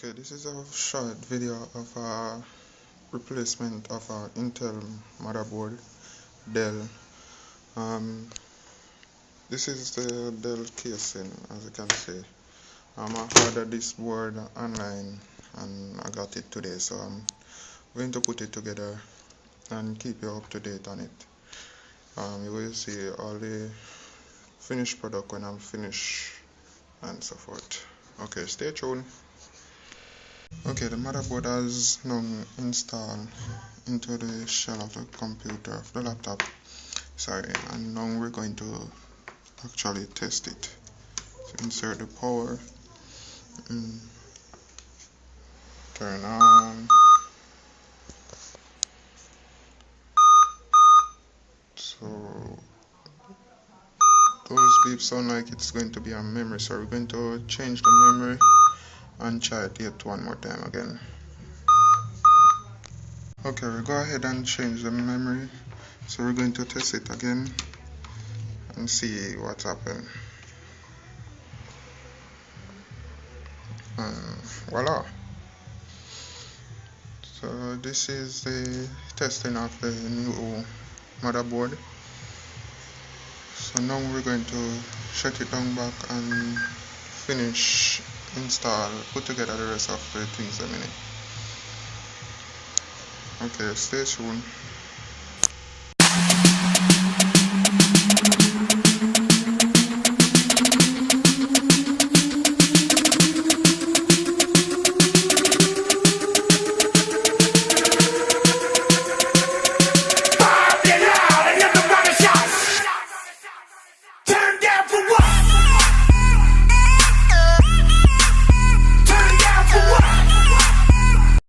Okay, this is a short video of a replacement of a Intel motherboard, Dell. This is the Dell casing, as you can see. I ordered this board online and I got it today, so I'm going to put it together and keep you up to date on it. You will see all the finished product when I'm finished and so forth. Okay, stay tuned. Okay, the motherboard has now installed into the shell of the computer, of the laptop, sorry, and now we're going to actually test it. So insert the power, turn on, so those beeps sound like it's going to be on memory, so we're going to change the memory and try it yet one more time again. Okay, we'll go ahead and change the memory, so we're going to test it again and see what's happened. Voila. So this is the testing of the new motherboard. So now we're going to shut it down back and finish put together the rest of the things in a minute. Okay, stay tuned.